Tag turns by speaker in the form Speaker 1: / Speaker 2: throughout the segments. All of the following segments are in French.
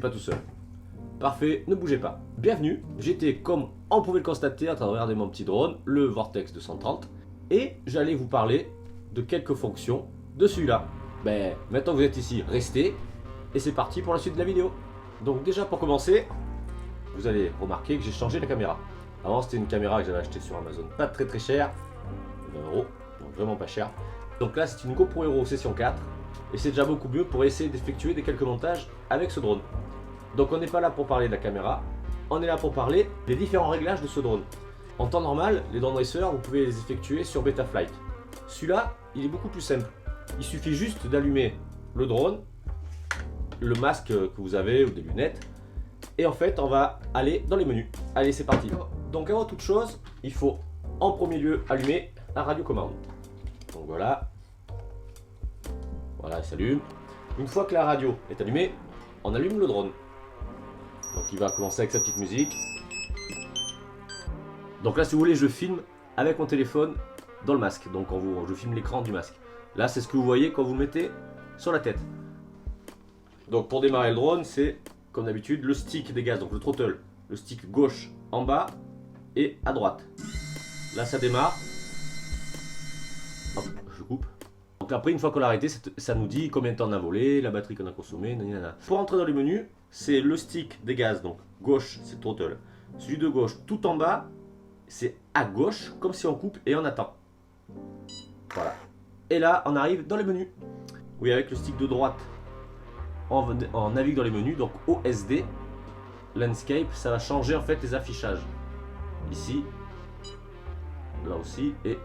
Speaker 1: suis pas tout seul. Parfait, ne bougez pas. Bienvenue, j'étais comme on pouvait le constater à travers mon petit drone, le Vortex 230, et j'allais vous parler de quelques fonctions de celui-là. Ben, maintenant que vous êtes ici, restez, et c'est parti pour la suite de la vidéo. Donc déjà pour commencer, vous allez remarquer que j'ai changé la caméra. Avant c'était une caméra que j'avais achetée sur Amazon, pas très cher, 20 €, donc vraiment pas cher. Donc là c'est une GoPro Hero Session 4, et c'est déjà beaucoup mieux pour essayer d'effectuer quelques montages avec ce drone. Donc on n'est pas là pour parler de la caméra, on est là pour parler des différents réglages de ce drone. En temps normal, les drone racers, vous pouvez les effectuer sur Betaflight. Celui-là, il est beaucoup plus simple. Il suffit juste d'allumer le drone, le masque que vous avez ou des lunettes, et en fait on va aller dans les menus. Allez, c'est parti. Donc avant toute chose, il faut en premier lieu allumer la radiocommande. Donc voilà, elle s'allume. Une fois que la radio est allumée, on allume le drone. Donc il va commencer avec sa petite musique. Donc là si vous voulez je filme avec mon téléphone dans le masque. Donc je filme l'écran du masque. Là c'est ce que vous voyez quand vous le mettez sur la tête. Donc pour démarrer le drone c'est comme d'habitude le stick des gaz, donc le throttle. Le stick gauche en bas et à droite. Là ça démarre. Hop, je coupe. Donc après une fois qu'on l'a arrêté, ça nous dit combien de temps on a volé, la batterie qu'on a consommée, nanana. Pour entrer dans les menus, c'est le stick des gaz, donc gauche c'est le throttle. Celui de gauche tout en bas, c'est à gauche, comme si on coupe et on attend. Voilà. Et là on arrive dans les menus. Oui, avec le stick de droite, on navigue dans les menus, donc OSD, Landscape, ça va changer en fait les affichages. Ici, là aussi, et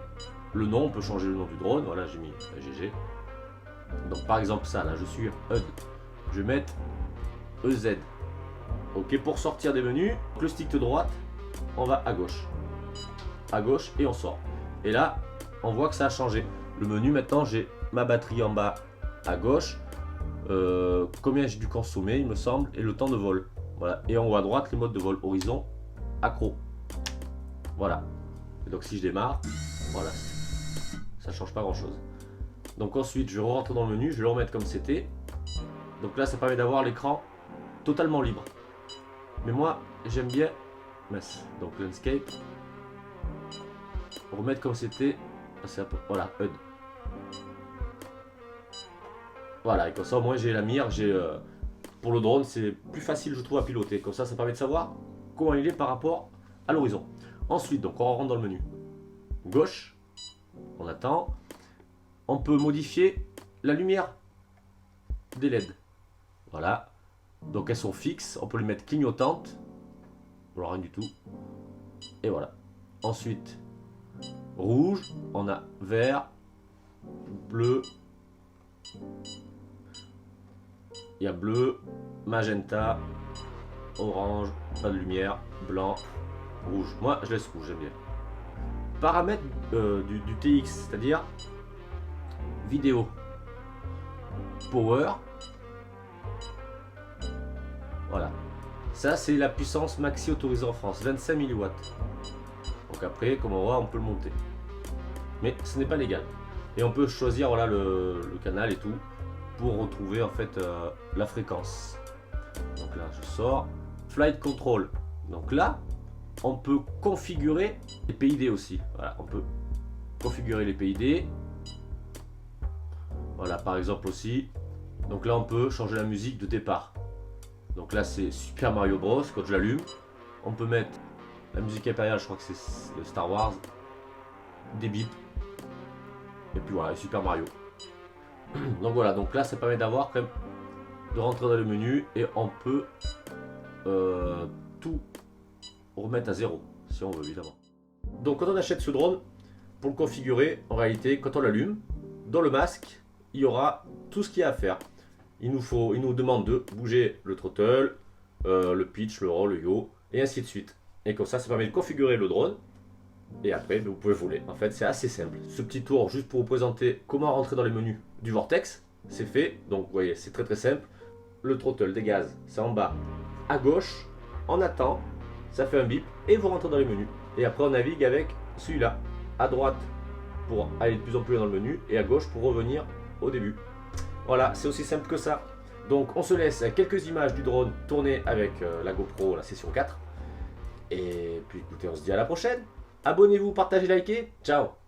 Speaker 1: le nom, on peut changer le nom du drone, voilà j'ai mis GG. Donc par exemple ça, là je suis HUD, je vais mettre EZ. Ok, pour sortir des menus, le stick de droite, on va à gauche et on sort. Et là, on voit que ça a changé. Le menu maintenant, j'ai ma batterie en bas à gauche, combien j'ai dû consommer il me semble, et le temps de vol. Voilà, et en haut à droite les modes de vol horizon, accro. Voilà. Et donc si je démarre, voilà, ça change pas grand chose. Donc ensuite je rentre dans le menu, je vais le remettre comme c'était. Donc là ça permet d'avoir l'écran totalement libre. Mais moi j'aime bien, donc landscape, remettre comme c'était, voilà, HUD. Voilà, et comme ça au moins j'ai la mire, pour le drone c'est plus facile je trouve à piloter. Comme ça permet de savoir comment il est par rapport à l'horizon. Ensuite donc on rentre dans le menu. Gauche, on attend. On peut modifier la lumière des LED. Voilà. Donc elles sont fixes, on peut les mettre clignotantes. Alors rien du tout. Et voilà. Ensuite, rouge, on a vert, bleu. Il y a bleu, magenta, orange, pas de lumière, blanc, rouge. Moi je laisse rouge, j'aime bien. Paramètres du TX, c'est-à-dire vidéo, power, voilà, ça c'est la puissance maxi autorisée en France, 25 mW. Donc après comme on voit on peut le monter, mais ce n'est pas légal. Et on peut choisir voilà le canal et tout pour retrouver en fait la fréquence. Donc là je sors, flight control, donc là on peut configurer les PID aussi. Voilà, on peut configurer les PID. Voilà, par exemple aussi. Donc là, on peut changer la musique de départ. Donc là, c'est Super Mario Bros. Quand je l'allume, on peut mettre la musique impériale. Je crois que c'est le Star Wars. Des bips. Et puis voilà, Super Mario. Donc voilà, donc là, ça permet d'avoir quand même de rentrer dans le menu et on peut tout remettre à zéro si on veut évidemment. Donc quand on achète ce drone, pour le configurer, en réalité quand on l'allume, dans le masque il y aura tout ce qu'il y a à faire. Il nous demande de bouger le throttle, le pitch, le roll, le yaw et ainsi de suite. Et comme ça permet de configurer le drone et après vous pouvez voler. En fait c'est assez simple. Ce petit tour juste pour vous présenter comment rentrer dans les menus du Vortex, c'est fait. Donc vous voyez c'est très simple. Le throttle des gaz c'est en bas à gauche, on attend, ça fait un bip et vous rentrez dans les menus. Et après on navigue avec celui-là, à droite pour aller de plus en plus dans le menu et à gauche pour revenir au début. Voilà, c'est aussi simple que ça. Donc on se laisse avec quelques images du drone tournées avec la GoPro, la session 4. Et puis écoutez, on se dit à la prochaine. Abonnez-vous, partagez, likez. Ciao.